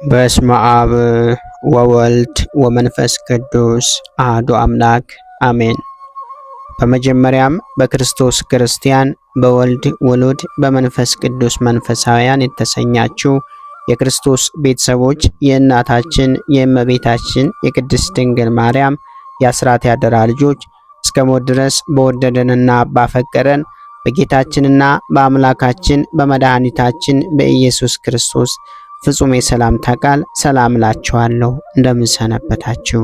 በስመ አብ ወወልድ ወመንፈስ ቅዱስ አሐዱ አምላክ አሜን። በመጀመሪያም በክርስቶስ ክርስቲያን፣ በወልድ ውሉድ፣ በመንፈስ ቅዱስ መንፈሳውያን የተሰኛችሁ የክርስቶስ ቤተሰቦች የእናታችን የእመቤታችን የቅድስት ድንግል ማርያም የአስራት ያደራ ልጆች እስከ ሞት ድረስ በወደደንና ባፈቀረን በጌታችንና በአምላካችን በመድኃኒታችን በኢየሱስ ክርስቶስ ፍጹም የሰላምታ ቃል ሰላም እላችኋለሁ። እንደምን ሰነበታችሁ?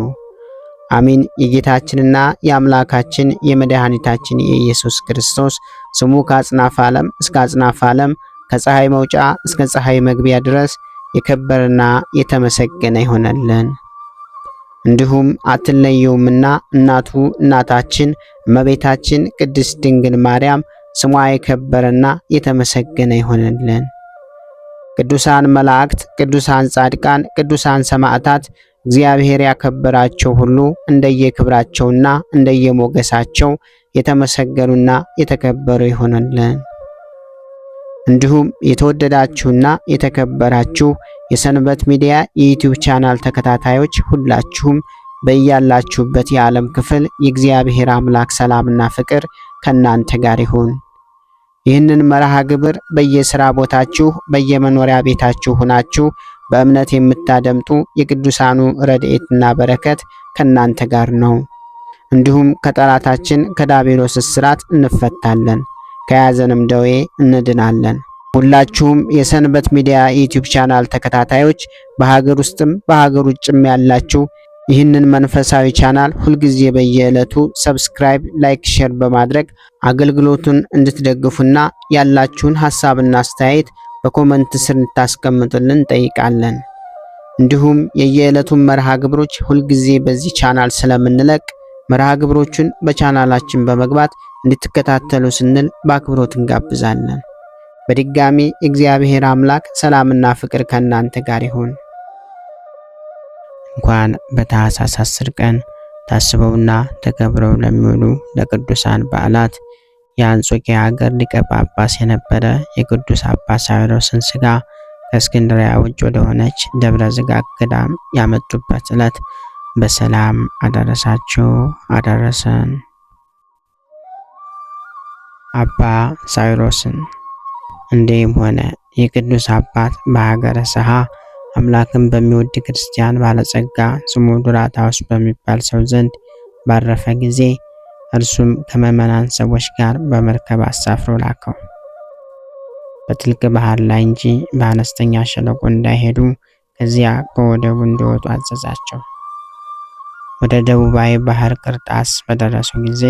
አሚን። የጌታችንና የአምላካችን የመድኃኒታችን የኢየሱስ ክርስቶስ ስሙ ከአጽናፈ ዓለም እስከ አጽናፈ ዓለም ከፀሐይ መውጫ እስከ ፀሐይ መግቢያ ድረስ የከበረና የተመሰገነ ይሆነልን። እንዲሁም አትለየውምና እናቱ እናታችን እመቤታችን ቅድስት ድንግል ማርያም ስሟ የከበረና የተመሰገነ ይሆነልን። ቅዱሳን መላእክት፣ ቅዱሳን ጻድቃን፣ ቅዱሳን ሰማዕታት እግዚአብሔር ያከበራቸው ሁሉ እንደየክብራቸውና እንደየሞገሳቸው የተመሰገኑና የተከበሩ ይሆነልን። እንዲሁም የተወደዳችሁና የተከበራችሁ የሰንበት ሚዲያ የዩቲዩብ ቻናል ተከታታዮች ሁላችሁም በያላችሁበት የዓለም ክፍል የእግዚአብሔር አምላክ ሰላምና ፍቅር ከእናንተ ጋር ይሁን። ይህንን መርሃ ግብር በየሥራ ቦታችሁ በየመኖሪያ ቤታችሁ ሆናችሁ በእምነት የምታደምጡ የቅዱሳኑ ረድኤትና በረከት ከእናንተ ጋር ነው። እንዲሁም ከጠላታችን ከዲያብሎስ እስራት እንፈታለን፣ ከያዘንም ደዌ እንድናለን። ሁላችሁም የሰንበት ሚዲያ ዩቲዩብ ቻናል ተከታታዮች በሀገር ውስጥም በሀገር ውጭም ያላችሁ ይህንን መንፈሳዊ ቻናል ሁልጊዜ በየዕለቱ ሰብስክራይብ፣ ላይክ፣ ሼር በማድረግ አገልግሎቱን እንድትደግፉና ያላችሁን ሐሳብና አስተያየት በኮመንት ስር እንድታስቀምጡልን እንጠይቃለን። እንዲሁም የየዕለቱን መርሃ ግብሮች ሁልጊዜ በዚህ ቻናል ስለምንለቅ መርሃ ግብሮቹን በቻናላችን በመግባት እንድትከታተሉ ስንል በአክብሮት እንጋብዛለን። በድጋሚ እግዚአብሔር አምላክ ሰላምና ፍቅር ከእናንተ ጋር ይሁን። እንኳን በታኅሳስ 10 ቀን ታስበውና ተከብረው ለሚውሉ ለቅዱሳን በዓላት የአንጾኪያ ሀገር ሊቀ ጳጳስ የነበረ የቅዱስ አባ ሳዊሮስን ሥጋ ከእስክንድርያ ውጭ ወደ ሆነች ደብረ ዝጋግ ገዳም ያመጡበት ዕለት በሰላም አደረሳችሁ አደረሰን። አባ ሳዊሮስን እንዲህም ሆነ። የቅዱስ አባት በሀገረ ሰሃ አምላክን በሚወድ ክርስቲያን ባለጸጋ ስሙ ዱራታውስ በሚባል ሰው ዘንድ ባረፈ ጊዜ እርሱም ከምዕመናን ሰዎች ጋር በመርከብ አሳፍሮ ላከው። በጥልቅ ባህር ላይ እንጂ በአነስተኛ ሸለቆ እንዳይሄዱ ከዚያ ከወደቡ እንዲወጡ አዘዛቸው። ወደ ደቡባዊ ባህር ቅርጣስ በደረሱ ጊዜ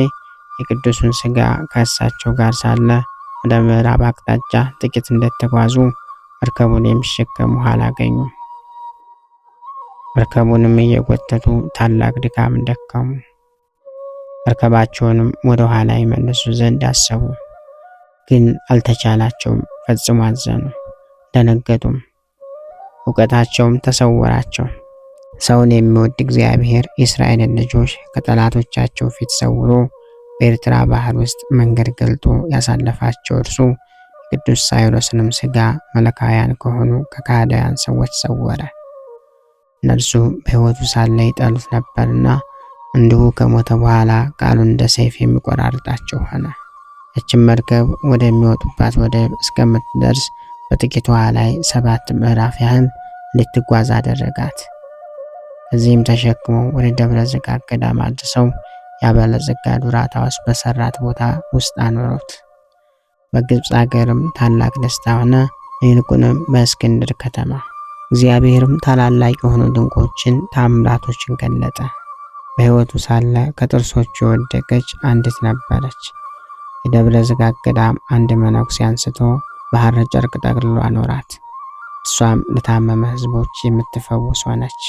የቅዱሱን ሥጋ ከእሳቸው ጋር ሳለ ወደ ምዕራብ አቅጣጫ ጥቂት እንደተጓዙ መርከቡን የሚሸከሙ ውሃ አላገኙ። መርከቡንም እየጎተቱ ታላቅ ድካም ደከሙ። መርከባቸውንም ወደ ኋላ ይመልሱ ዘንድ አሰቡ፣ ግን አልተቻላቸውም። ፈጽሞ አዘኑ፣ ደነገጡም። እውቀታቸውም ተሰወራቸው። ሰውን የሚወድ እግዚአብሔር የእስራኤልን ልጆች ከጠላቶቻቸው ፊት ሰውሮ በኤርትራ ባህር ውስጥ መንገድ ገልጦ ያሳለፋቸው እርሱ ቅዱስ ሳዊሮስንም ሥጋ መለካውያን ከሆኑ ከካህዳውያን ሰዎች ሰወረ። እነርሱ በሕይወቱ ሳለ ይጠሉት ነበርና እንዲሁ ከሞተ በኋላ ቃሉን እንደ ሰይፍ የሚቆራርጣቸው ሆነ። እችም መርከብ ወደሚወጡባት ወደብ እስከምትደርስ በጥቂት ውሃ ላይ 7 ምዕራፍ ያህል እንድትጓዝ አደረጋት። ከዚህም ተሸክመው ወደ ደብረ ዝጋግ ገዳም አድርሰው ያባለጸጋ ዱራታውስ በሰራት ቦታ ውስጥ አኖሩት። በግብፅ አገርም ታላቅ ደስታ ሆነ። ይልቁንም በእስክንድር ከተማ እግዚአብሔርም ታላላቅ የሆኑ ድንቆችን ታምራቶችን ገለጠ። በሕይወቱ ሳለ ከጥርሶቹ የወደቀች አንዲት ነበረች። የደብረ ዝጋግ ገዳም አንድ መነኩሴ አንስቶ በሐር ጨርቅ ጠቅልሎ አኖራት። እሷም ለታመመ ሕዝቦች የምትፈውስ ሆነች።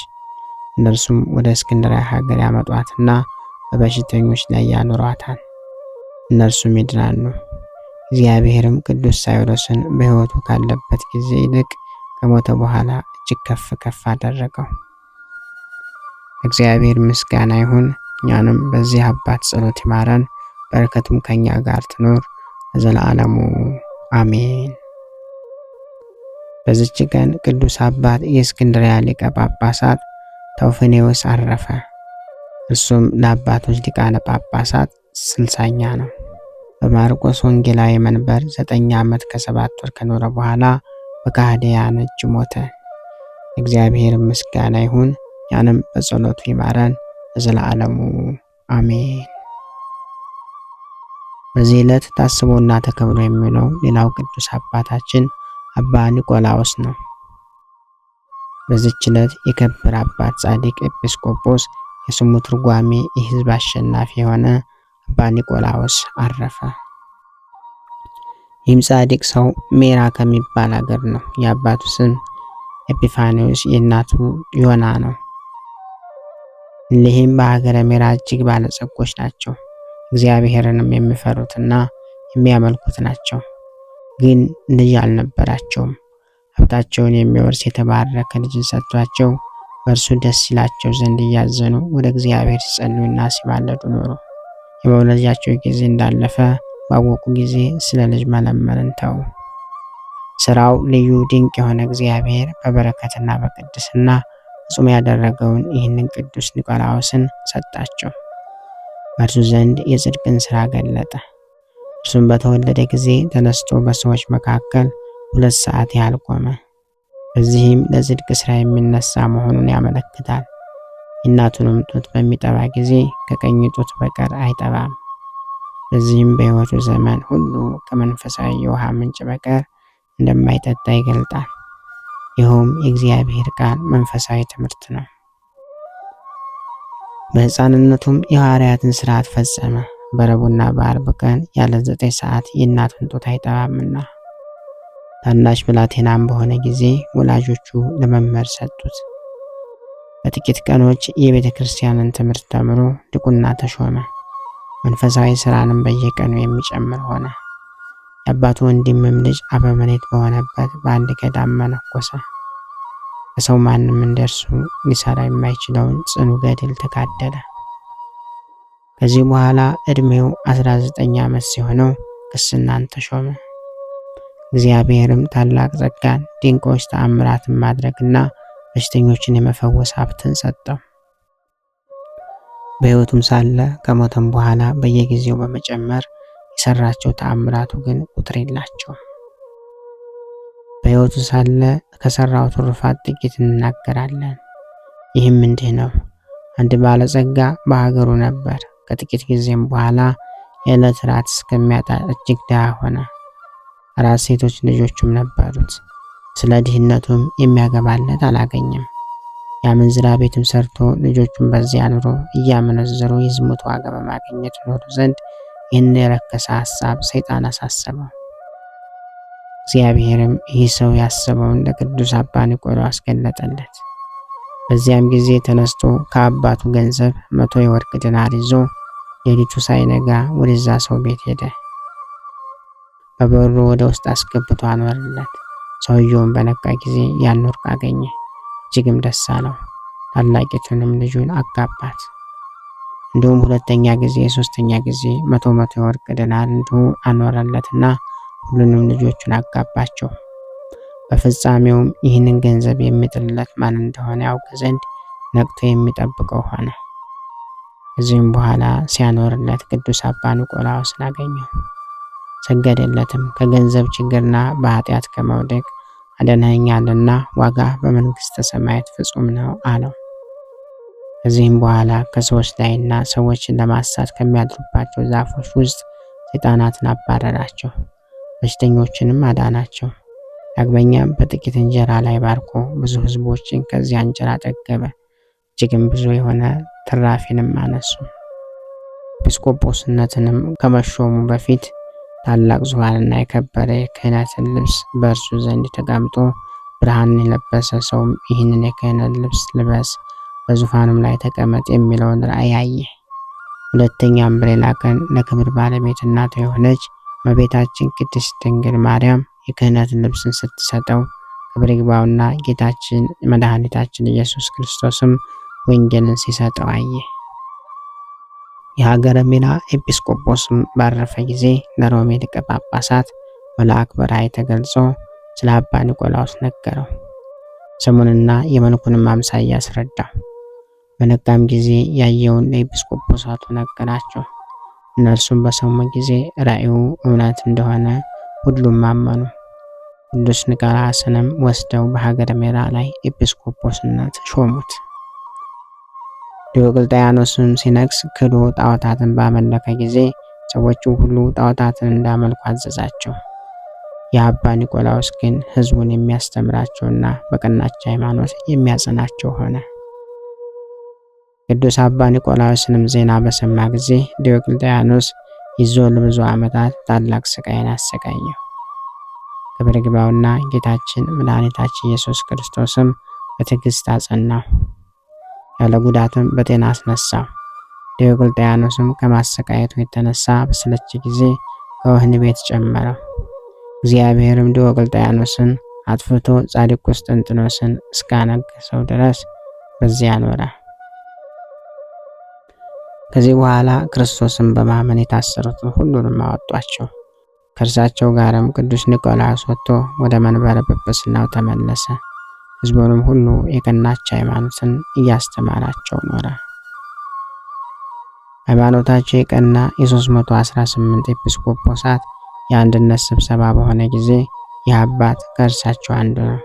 እነርሱም ወደ እስክንድርያ ሀገር ያመጧትና በበሽተኞች ላይ ያኖሯታል። እነርሱም ይድናሉ። እግዚአብሔርም ቅዱስ ሳዊሮስን በሕይወቱ ካለበት ጊዜ ይልቅ ከሞተ በኋላ እጅግ ከፍ ከፍ አደረገው። እግዚአብሔር ምስጋና ይሁን። እኛንም በዚህ አባት ጸሎት ይማረን፣ በረከቱም ከኛ ጋር ትኖር ለዘላለሙ አሜን። በዚች ቀን ቅዱስ አባት የእስክንድርያ ሊቀ ጳጳሳት ተውፍኔዎስ አረፈ። እርሱም ለአባቶች ሊቃነ ጳጳሳት 60ኛ ነው። በማርቆስ ወንጌላዊ መንበር 9 ዓመት ከ7 ወር ከኖረ በኋላ በካህዲያን እጅ ሞተ። እግዚአብሔር ምስጋና ይሁን፣ ያንም በጸሎቱ ይማረን ለዘላለሙ አሜን። በዚህ ዕለት ታስቦና ተከብሮ የሚውለው ሌላው ቅዱስ አባታችን አባ ኒቆላዎስ ነው። በዚች ዕለት የከበረ አባት ጻድቅ ኤጲስቆጶስ የስሙ ትርጓሜ የሕዝብ አሸናፊ የሆነ አባ ኒቆላዎስ አረፈ። ይህም ጻድቅ ሰው ሜራ ከሚባል ሀገር ነው። የአባቱ ስም ኤጲፋኒዎስ የእናቱ ዮና ነው። እሊህም በሀገረ ሜራ እጅግ ባለጸጎች ናቸው። እግዚአብሔርንም የሚፈሩትና የሚያመልኩት ናቸው። ግን ልጅ አልነበራቸውም። ሀብታቸውን የሚወርስ የተባረከ ልጅን ሰጥቷቸው በእርሱ ደስ ይላቸው ዘንድ እያዘኑ ወደ እግዚአብሔር ሲጸልዩና ሲማለዱ ኖሩ። የመውለጃቸው ጊዜ እንዳለፈ ባወቁ ጊዜ ስለ ልጅ መለመንን ተዉ። ስራው ልዩ ድንቅ የሆነ እግዚአብሔር በበረከትና በቅድስና ፍጹም ያደረገውን ይህንን ቅዱስ ኒቆላዎስን ሰጣቸው። በእርሱ ዘንድ የጽድቅን ስራ ገለጠ። እርሱም በተወለደ ጊዜ ተነስቶ በሰዎች መካከል 2 ሰዓት ያህል ቆመ። በዚህም ለጽድቅ ስራ የሚነሳ መሆኑን ያመለክታል። የእናቱንም ጡት በሚጠባ ጊዜ ከቀኝ ጡት በቀር አይጠባም። በዚህም በሕይወቱ ዘመን ሁሉ ከመንፈሳዊ የውሃ ምንጭ በቀር እንደማይጠጣ ይገልጣል። ይኸውም የእግዚአብሔር ቃል መንፈሳዊ ትምህርት ነው። በሕፃንነቱም የሐዋርያትን ሥርዓት ፈጸመ። በረቡዕና በዓርብ ቀን ያለ 9 ሰዓት የእናቱን ጡት አይጠባምና። ታናሽ ብላቴናም በሆነ ጊዜ ወላጆቹ ለመምህር ሰጡት። በጥቂት ቀኖች የቤተ ክርስቲያንን ትምህርት ተምሮ ድቁና ተሾመ። መንፈሳዊ ሥራንም በየቀኑ የሚጨምር ሆነ። የአባቱ ወንድምም ልጅ አበምኔት በሆነበት በአንድ ገዳም መነኮሰ። በሰው ማንም እንደርሱ ሊሰራ የማይችለውን ጽኑ ገድል ተጋደለ። ከዚህ በኋላ ዕድሜው 19 ዓመት ሲሆነው ቅስናን ተሾመ። እግዚአብሔርም ታላቅ ጸጋን፣ ድንቆች ተአምራትን ማድረግና በሽተኞችን የመፈወስ ሀብትን ሰጠው። በሕይወቱም ሳለ ከሞተም በኋላ በየጊዜው በመጨመር የሰራቸው ተአምራቱ ግን ቁጥር የላቸውም። በሕይወቱ ሳለ ከሰራው ትሩፋት ጥቂት እንናገራለን። ይህም እንዲህ ነው። አንድ ባለጸጋ በሀገሩ ነበር። ከጥቂት ጊዜም በኋላ የዕለት ራት እስከሚያጣ እጅግ ድሃ ሆነ። 4 ሴቶች ልጆችም ነበሩት። ስለ ድህነቱም የሚያገባለት አላገኘም። የአመንዝራ ቤትም ሰርቶ ልጆቹን በዚያ ኑሮ እያመነዘሩ የዝሙት ዋጋ በማግኘት ኖሩ ዘንድ ይህን የረከሰ ሐሳብ ሰይጣን አሳሰበው። እግዚአብሔርም ይህ ሰው ያሰበውን ለቅዱስ አባ ኒቆላዎስ ገለጠለት። በዚያም ጊዜ ተነስቶ ከአባቱ ገንዘብ 100 የወርቅ ዲናር ይዞ ሌሊቱ ሳይነጋ ወደዛ ሰው ቤት ሄደ። በበሩ ወደ ውስጥ አስገብቶ አኖረለት። ሰውየውን በነቃ ጊዜ ያን ወርቅ አገኘ። እጅግም ደስ አለው። ታላቂቱንም ልጁን አጋባት። እንዲሁም 2ኛ ጊዜ 3ኛ ጊዜ 100 የወርቅ ዲናር እንዲሁ አኖረለትና ሁሉንም ልጆቹን አጋባቸው። በፍጻሜውም ይህንን ገንዘብ የሚጥልለት ማን እንደሆነ ያውቅ ዘንድ ነቅቶ የሚጠብቀው ሆነ። ከዚህም በኋላ ሲያኖርለት ቅዱስ አባ ኒቆላዎስን አገኘው። ሰገደለትም። ከገንዘብ ችግርና በኃጢአት ከመውደቅ አድነኸኛልና ዋጋ በመንግሥተ ሰማያት ፍጹም ነው አለው። ከዚህም በኋላ ከሰዎች ላይና ሰዎችን ለማሳት ከሚያድሩባቸው ዛፎች ውስጥ ሰይጣናትን አባረራቸው፣ በሽተኞችንም አዳናቸው። ዳግመኛም በጥቂት እንጀራ ላይ ባርኮ ብዙ ሕዝቦችን ከዚያ እንጀራ ጠገበ። እጅግም ብዙ የሆነ ትራፊንም አነሱ። ኤጲስቆጶስነትንም ከመሾሙ በፊት ታላቅ ዙፋንና የከበረ የክህነትን ልብስ በእርሱ ዘንድ ተቀምጦ ብርሃንን የለበሰ ሰውም ይህንን የክህነት ልብስ ልበስ፣ በዙፋኑም ላይ ተቀመጥ የሚለውን ራእይ አየ። ሁለተኛም በሌላ ቀን ለክብር ባለቤት እናቱ የሆነች እመቤታችን ቅድስት ድንግል ማርያም የክህነትን ልብስን ስትሰጠው ክብር ይግባውና ጌታችን መድኃኒታችን ኢየሱስ ክርስቶስም ወንጌልን ሲሰጠው አየ። የሀገረ ሜራ ኤጲስቆጶስም ባረፈ ጊዜ ለሮሜ ሊቀ ጳጳሳት መልአክ በራእይ ተገልጾ ስለ አባ ኒቆላዎስ ነገረው። ስሙንና የመልኩንም አምሳያ አስረዳው። በነጋም ጊዜ ያየውን ለኤጲስቆጶሳቱ ነገራቸው። እነርሱም በሰሙ ጊዜ ራእዩ እውነት እንደሆነ ሁሉም አመኑ። ቅዱስ ኒቆላስንም ወስደው በሀገረ ሜራ ላይ ኤጲስቆጶስነት ሾሙት። ዲዮቅልጥያኖስም ሲነግስ ክዶ ጣዖታትን ባመለከ ጊዜ ሰዎቹ ሁሉ ጣዖታትን እንዳመልኩ አዘዛቸው። የአባ ኒቆላዎስ ግን ሕዝቡን የሚያስተምራቸውና በቀናች ሃይማኖት የሚያጸናቸው ሆነ። ቅዱስ አባ ኒቆላዎስንም ዜና በሰማ ጊዜ ዲዮቅልጥያኖስ ይዞ ለብዙ ዓመታት ታላቅ ስቃይን አሰቃየው። ክብር ይግባውና ጌታችን መድኃኒታችን ኢየሱስ ክርስቶስም በትዕግስት አጸናው፣ ያለ ጉዳትም በጤና አስነሳው። ዲዮቅልጥያኖስም ከማሰቃየቱ የተነሳ በሰለቸ ጊዜ ከወህኒ ቤት ጨመረው። እግዚአብሔርም ዲዮቅልጥያኖስን አጥፍቶ ጻድቅ ቆስጠንጢኖስን እስካነገሰው ድረስ በዚያ ኖረ። ከዚህ በኋላ ክርስቶስን በማመን የታሰሩትን ሁሉንም አወጧቸው። ከእርሳቸው ጋርም ቅዱስ ኒቆላዎስ ወጥቶ ወደ መንበረ ጵጵስናው ተመለሰ። ሕዝቡንም ሁሉ የቀናች ሃይማኖትን እያስተማራቸው ኖረ። ሃይማኖታቸው የቀና የ318 ኤጲስቆጶሳት የአንድነት ስብሰባ በሆነ ጊዜ ይህ አባት ከእርሳቸው አንዱ ነው።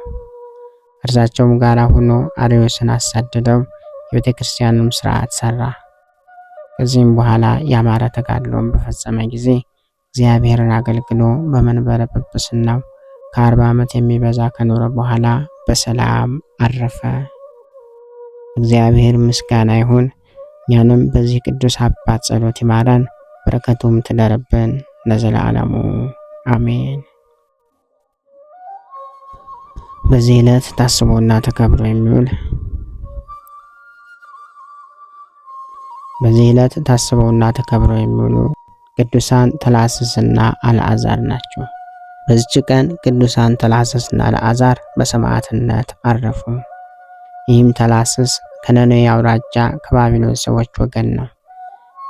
ከእርሳቸውም ጋር ሆኖ አርዮስን አሳደደው፣ የቤተ ክርስቲያንም ስርዓት ሰራ። ከዚህም በኋላ ያማረ ተጋድሎን በፈጸመ ጊዜ እግዚአብሔርን አገልግሎ በመንበረ ጵጵስናው ከ40 ዓመት የሚበዛ ከኖረ በኋላ በሰላም አረፈ። እግዚአብሔር ምስጋና ይሁን። እኛንም በዚህ ቅዱስ አባት ጸሎት ይማረን፣ በረከቱም ትደርብን ለዘላለሙ አሜን። በዚህ ዕለት ታስቦና ተከብሮ የሚውል ቅዱሳን ተላስስና አልዓዛር ናቸው። በዚች ቀን ቅዱሳን ተላስስና አልዓዛር በሰማዕትነት አረፉ። ይህም ተላስስ ከነነዌ አውራጃ ከባቢሎን ሰዎች ወገን ነው።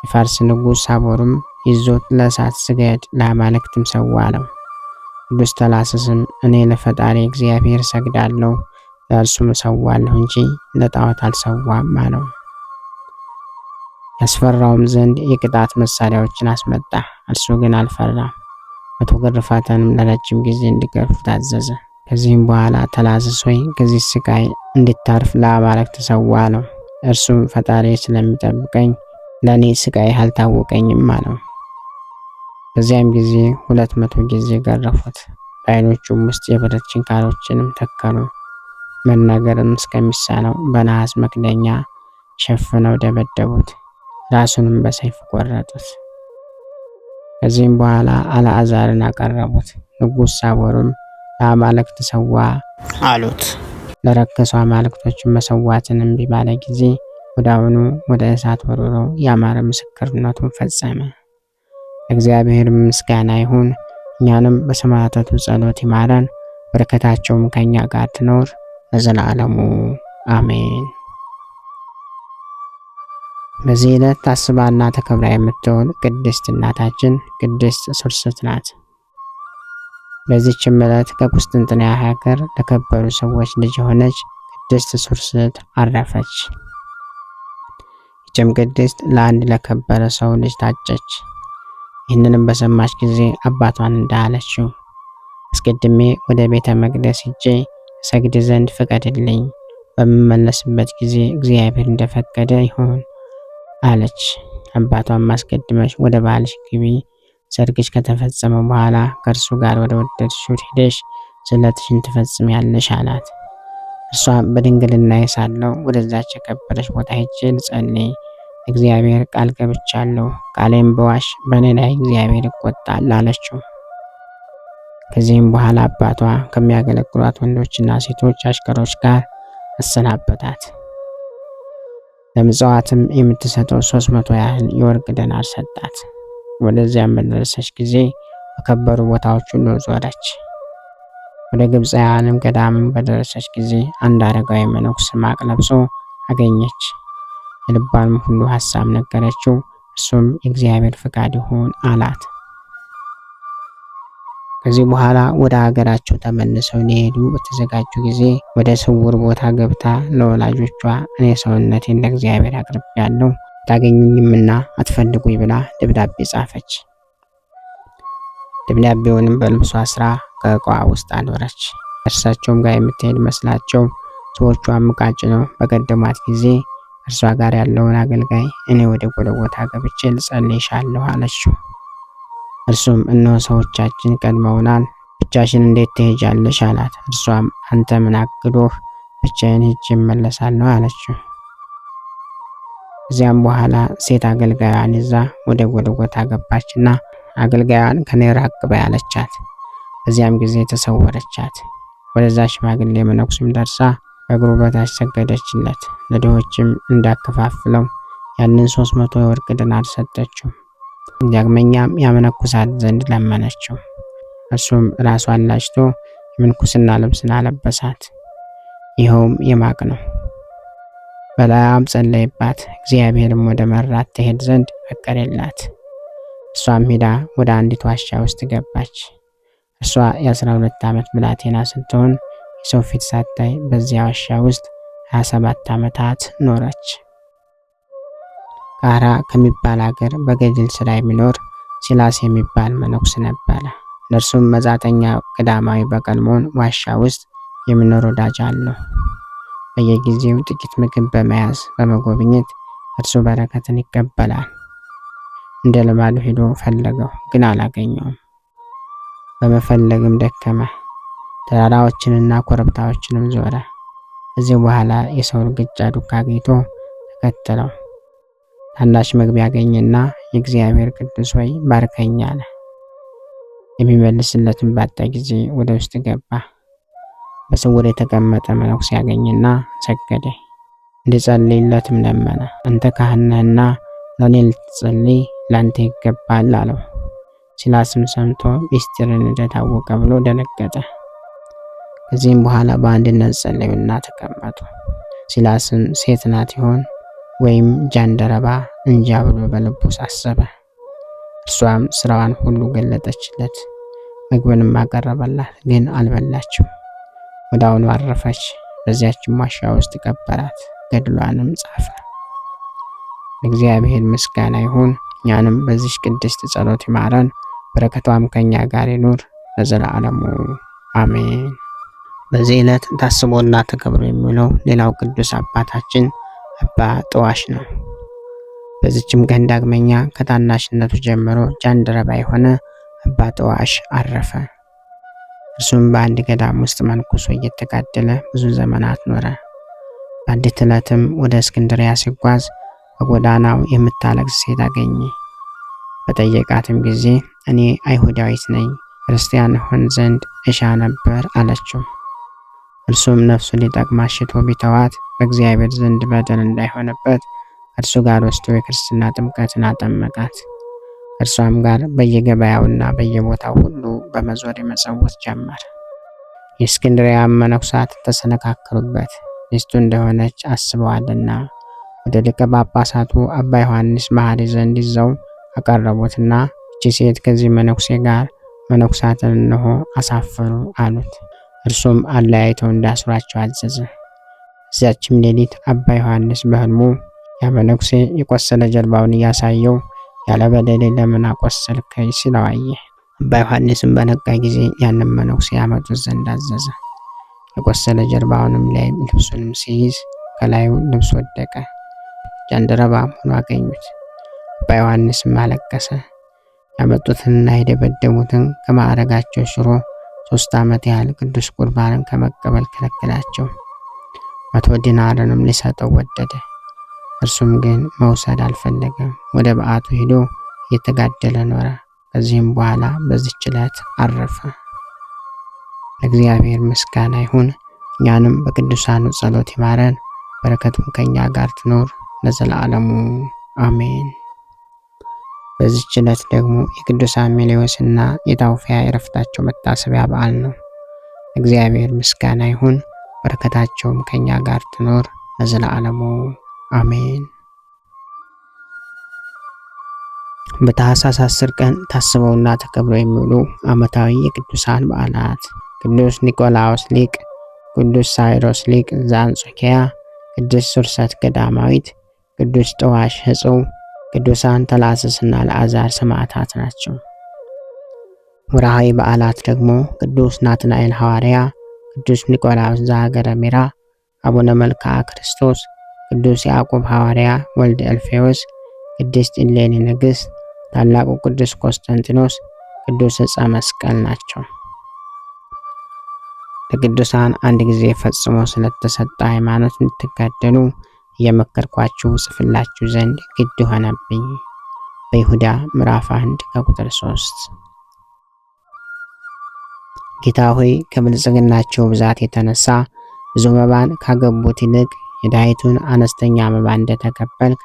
የፋርስ ንጉሥ ሳቦርም ይዞት ለእሳት ስገድ ለአማልክትም ሰዋ አለው። ቅዱስ ተላስስም እኔ ለፈጣሪ እግዚአብሔር ሰግዳለሁ፣ ለእርሱም እሰዋለሁ እንጂ ለጣዖት አልሰዋም አለው። ያስፈራውም ዘንድ የቅጣት መሳሪያዎችን አስመጣ። እርሱ ግን አልፈራም። 100 ግርፋትንም ለረጅም ጊዜ እንዲገርፉ ታዘዘ። ከዚህም በኋላ ተላስስ ሆይ ከዚህ ስቃይ እንድታርፍ ለአማልክት ሰዋ አለው። እርሱም ፈጣሪ ስለሚጠብቀኝ ለእኔ ስቃይ አልታወቀኝም አለው። በዚያም ጊዜ 200 ጊዜ ገረፉት። በዓይኖቹም ውስጥ የብረት ችንካሮችንም ተከሉ። መናገርም እስከሚሳነው በነሐስ መክደኛ ሸፍነው ደበደቡት። ራሱንም በሰይፍ ቆረጡት። ከዚህም በኋላ አልዓዛርን አቀረቡት። ንጉሥ ሳቦርም ለአማልክት ሰዋ አሉት። ለረከሱ አማልክቶችን መሰዋትን እምቢ ባለ ጊዜ ወዲያውኑ ወደ እሳት ወርውሮ ያማረ ምስክርነቱን ፈጸመ። እግዚአብሔር ምስጋና ይሁን። እኛንም በሰማዕታቱ ጸሎት ይማረን፣ በረከታቸውም ከኛ ጋር ትኖር ለዘላለሙ አሜን። በዚህ ዕለት ታስባና ተከብራ የምትውል ቅድስት እናታችን ቅድስት ሱርስት ናት። በዚህችም ዕለት ከቁስጥንጥንያ ሀገር ለከበሩ ሰዎች ልጅ የሆነች ቅድስት ሱርስት አረፈች። ይህችም ቅድስት ለአንድ ለከበረ ሰው ልጅ ታጨች። ይህንንም በሰማች ጊዜ አባቷን እንዳለችው አስቀድሜ ወደ ቤተ መቅደስ ሄጄ ሰግድ ዘንድ ፍቀድልኝ፣ በምመለስበት ጊዜ እግዚአብሔር እንደፈቀደ ይሁን አለች። አባቷን አስቀድመሽ ወደ ባልሽ ግቢ፣ ሰርግሽ ከተፈጸመ በኋላ ከእርሱ ጋር ወደ ወደድሽው ሄደሽ ስለትሽን ትፈጽሚያለሽ አላት። እርሷም በድንግልና ሳለሁ ወደዛች የከበረች ቦታ ሄጄ ልጸልይ፣ እግዚአብሔር ቃል ገብቻለሁ፣ ቃሌም በዋሽ በእኔ ላይ እግዚአብሔር ይቆጣል አለችው። ከዚህም በኋላ አባቷ ከሚያገለግሏት ወንዶችና ሴቶች አሽከሮች ጋር አሰናበታት። ለምጽዋትም የምትሰጠው 300 ያህል የወርቅ ደናር ሰጣት። ወደዚያም በደረሰች ጊዜ በከበሩ ቦታዎች ሁሉ ዞረች። ወደ ግብፃውያንም ገዳምም በደረሰች ጊዜ አንድ አረጋዊ መነኩሴ ማቅ ለብሶ አገኘች። የልቧንም ሁሉ ሐሳብ ነገረችው። እሱም የእግዚአብሔር ፍቃድ ይሁን አላት። ከዚህ በኋላ ወደ ሀገራቸው ተመልሰው ሊሄዱ በተዘጋጁ ጊዜ ወደ ስውር ቦታ ገብታ ለወላጆቿ እኔ ሰውነቴን ለእግዚአብሔር አቅርቤያለሁ ታገኙኝምና አትፈልጉኝ ብላ ደብዳቤ ጻፈች። ደብዳቤውንም በልብሷ አስራ ከዕቃዋ ውስጥ አኖረች። እርሳቸውም ጋር የምትሄድ መስላቸው ሰዎቹ አምቃጭነው በቀደሟት ጊዜ እርሷ ጋር ያለውን አገልጋይ እኔ ወደ ጎልጎታ ገብቼ ልጸልይሻለሁ አለችው። እርሱም እነሆ ሰዎቻችን ቀድመውናል፣ ብቻሽን እንዴት ትሄጃለሽ አላት። እርሷም አንተ ምን አግዶህ ብቻዬን ሄጄ እመለሳለሁ አለችው። እዚያም በኋላ ሴት አገልጋዩን ይዛ ወደ ጎልጎታ ገባችና አገልጋዩን ከኔ ራቅ በይ አለቻት። በዚያም ጊዜ ተሰወረቻት። ወደዛ ሽማግሌ መነኩሴም ደርሳ በእግሩ በታች ሰገደችለት። ለድሆችም እንዳከፋፍለው ያንን 300 የወርቅ ዲናር ሰጠችው። ዳግመኛም ያመነኩሳት ዘንድ ለመነችው። እርሱም ራሷን ላጭቶ የምንኩስና ልብስን አለበሳት። ይኸውም የማቅ ነው። በላያም ጸለይባት። እግዚአብሔርም ወደ መራት ትሄድ ዘንድ ፈቀደላት። እሷም ሄዳ ወደ አንዲት ዋሻ ውስጥ ገባች። እርሷ የ12 ዓመት ብላቴና ስትሆን የሰው ፊት ሳታይ በዚያ ዋሻ ውስጥ 27 ዓመታት ኖረች። ካራ ከሚባል ሀገር በገድል ስራ የሚኖር ሲላስ የሚባል መነኩስ ነበረ። ለእርሱም መጻተኛ ቀዳማዊ በቀልሞን ዋሻ ውስጥ የሚኖር ወዳጅ አለው። በየጊዜው ጥቂት ምግብ በመያዝ በመጎብኘት እርሱ በረከትን ይቀበላል። እንደ ልማዱ ሄዶ ፈለገው፣ ግን አላገኘውም። በመፈለግም ደከመ። ተራራዎችንና ኮረብታዎችንም ዞረ። ከዚህ በኋላ የሰው እርግጫ ዱካ አግኝቶ ተከተለው። ታናሽ መግቢያ ያገኘና የእግዚአብሔር ቅዱስ ሆይ ባርከኝ አለ። የሚመልስለትን ባጣ ጊዜ ወደ ውስጥ ገባ። በስውር የተቀመጠ መነኩሴ ያገኝና ሰገደ። እንዲጸልይለትም ለመነ። አንተ ካህን ነህና ለእኔ ልትጸልይ ለአንተ ይገባል አለው። ሲላስም ሰምቶ ምስጢርን እንደታወቀ ብሎ ደነገጠ። ከዚህም በኋላ በአንድነት ጸለዩና ተቀመጡ። ሲላስም ሴት ናት ይሆን ወይም ጃንደረባ እንጃ ብሎ በልቡ አሰበ። እርሷም ስራዋን ሁሉ ገለጠችለት። ምግብንም አቀረበላት፣ ግን አልበላችም። ወዲያውኑ አረፈች። በዚያችም ዋሻ ውስጥ ቀበራት። ገድሏንም ጻፈ። ለእግዚአብሔር ምስጋና ይሁን። እኛንም በዚህ ቅድስት ጸሎት ይማረን፣ በረከቷም ከኛ ጋር ይኑር ለዘላለሙ አሜን። በዚህ ዕለት ታስቦና ተከብሮ የሚውለው ሌላው ቅዱስ አባታችን አባ ጥዋሽ ነው። በዚችም ቀን ዳግመኛ ከታናሽነቱ ጀምሮ ጃንደረባ የሆነ አባ ጥዋሽ አረፈ። እርሱም በአንድ ገዳም ውስጥ መንኩሶ እየተጋደለ ብዙ ዘመናት ኖረ። በአንዲት ዕለትም ወደ እስክንድሪያ ሲጓዝ በጎዳናው የምታለቅስ ሴት አገኘ። በጠየቃትም ጊዜ እኔ አይሁዳዊት ነኝ፣ ክርስቲያን ሆን ዘንድ እሻ ነበር አለችው። እርሱም ነፍሱን ሊጠቅማት ሽቶ ቢተዋት በእግዚአብሔር ዘንድ በደል እንዳይሆንበት እርሱ ጋር ወስዶ የክርስትና ጥምቀትን አጠመቃት። እርሷም ጋር በየገበያውና በየቦታው ሁሉ በመዞር የመጸወት ጀመር። የእስክንድርያ መነኩሳት ተሰነካከሉበት፣ ሚስቱ እንደሆነች አስበዋልና ወደ ሊቀ ጳጳሳቱ አባ ዮሐንስ መሐሪ ዘንድ ይዘው አቀረቡትና እቺ ሴት ከዚህ መነኩሴ ጋር መነኩሳትን እነሆ አሳፈሩ አሉት። እርሱም አለያይተው እንዳስሯቸው አዘዘ። እዚያችም ሌሊት አባ ዮሐንስ በሕልሙ ያ መነኩሴ የቆሰለ ጀርባውን እያሳየው ያለ በደሌ ለምን አቆሰልከኝ ሲለው አየ። አባ ዮሐንስም በነቃ ጊዜ ያንን መነኩሴ ያመጡት ዘንድ አዘዘ። የቆሰለ ጀርባውንም ላይ ልብሱንም ሲይዝ ከላዩ ልብስ ወደቀ። ጃንደረባም ሆኖ አገኙት። አባ ዮሐንስም አለቀሰ። ያመጡትንና የደበደቡትን ከማዕረጋቸው ሽሮ 3 ዓመት ያህል ቅዱስ ቁርባንን ከመቀበል ከለከላቸው። 100 ዲናርንም ሊሰጠው ወደደ። እርሱም ግን መውሰድ አልፈለገም። ወደ በዓቱ ሄዶ እየተጋደለ ኖረ። ከዚህም በኋላ በዚህች ዕለት አረፈ። ለእግዚአብሔር ምስጋና ይሁን። እኛንም በቅዱሳኑ ጸሎት ይማረን፣ በረከቱም ከኛ ጋር ትኖር ለዘላለሙ አሜን። በዚህች ዕለት ደግሞ የቅዱሳን ሜሌዎስና የታውፊያ የዕረፍታቸው መታሰቢያ በዓል ነው። እግዚአብሔር ምስጋና ይሁን፣ በረከታቸውም ከኛ ጋር ትኖር ለዘላለሙ አሜን። በታኅሳስ 10 ቀን ታስበውና ተከብረው የሚውሉ ዓመታዊ የቅዱሳን በዓላት፦ ቅዱስ ኒቆላዎስ ሊቅ፣ ቅዱስ ሳይሮስ ሊቅ ዘአንጾኪያ፣ ቅዱስ ሱርሰት ገዳማዊት፣ ቅዱስ ጥዋሽ ሕጽው፣ ቅዱሳን ተላስስና ለአዛር ሰማዕታት ናቸው። ወርሃዊ በዓላት ደግሞ ቅዱስ ናትናኤል ሐዋርያ፣ ቅዱስ ኒቆላዎስ ዘሀገረ ሚራ፣ አቡነ መልክዓ ክርስቶስ፣ ቅዱስ ያዕቆብ ሐዋርያ ወልደ እልፌዎስ፣ ቅድስት እሌኒ ንግሥት፣ ታላቁ ቅዱስ ቆስጠንጢኖስ፣ ቅዱስ ዕፀ መስቀል ናቸው። ለቅዱሳን አንድ ጊዜ ፈጽሞ ስለተሰጠ ሃይማኖት እንድትጋደሉ እየመከርኳችሁ ጽፍላችሁ ዘንድ ግድ ሆነብኝ። በይሁዳ ምዕራፍ 1 ከቁጥር 3። ጌታ ሆይ ከብልጽግናቸው ብዛት የተነሳ ብዙ መባን ካገቡት ይልቅ የድሃይቱን አነስተኛ መባ እንደተቀበልክ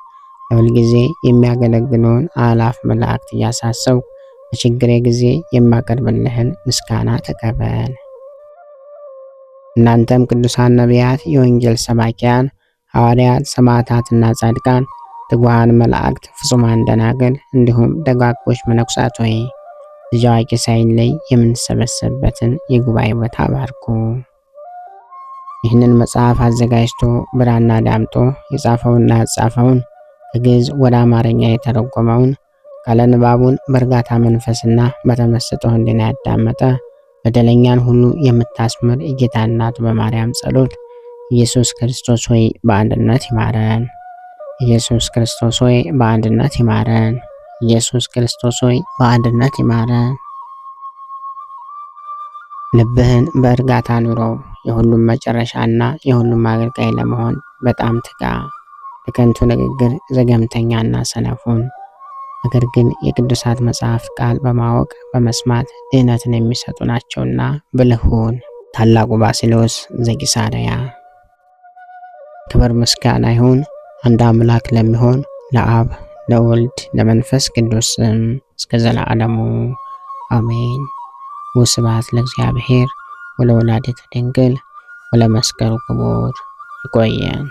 ለሁል ጊዜ የሚያገለግሉን አእላፍ መላእክት እያሳሰብኩ በችግሬ ጊዜ የማቀርብልህን ምስጋና ተቀበል። እናንተም ቅዱሳን ነቢያት፣ የወንጌል ሰባኪያን ሐዋርያት፣ ሰማዕታትና ጻድቃን፣ ትጉሃን መላእክት፣ ፍጹማን ደናግል እንዲሁም ደጋጎች መነኩሳት ሆይ ልጅ አዋቂ ሳይለይ የምንሰበሰብበትን የጉባኤ ቦታ ባርኩ። ይህንን መጽሐፍ አዘጋጅቶ ብራና ዳምጦ የጻፈውና ያጻፈውን ከግዕዝ ወደ አማርኛ የተረጎመውን ቃለ ንባቡን በእርጋታ መንፈስና በተመስጦ ሕሊና ያዳመጠ በደለኛን ሁሉ የምታስምር የጌታ እናቱ በማርያም ጸሎት ኢየሱስ ክርስቶስ ሆይ በአንድነት ይማረን። ኢየሱስ ክርስቶስ ሆይ በአንድነት ይማረን። ኢየሱስ ክርስቶስ ሆይ በአንድነት ይማረን። ልብህን በእርጋታ ኑረው። የሁሉም መጨረሻና የሁሉም አገልጋይ ለመሆን በጣም ትጋ። ለከንቱ ንግግር ዘገምተኛና ሰነፉን ነገር ግን የቅዱሳት መጽሐፍት ቃል በማወቅ በመስማት ድህነትን የሚሰጡ ናቸውና ብልህ ሁን። ታላቁ ባስልዮስ ዘቂሳርያ። ክብር ምስጋና ይሁን አንድ አምላክ ለሚሆን ለአብ ለወልድ ለመንፈስ ቅዱስ ስም እስከ ዘላለሙ አሜን። ወስብሐት ለእግዚአብሔር ወለወላዲቱ ድንግል ወለመስቀሉ ክቡር። ይቆየን።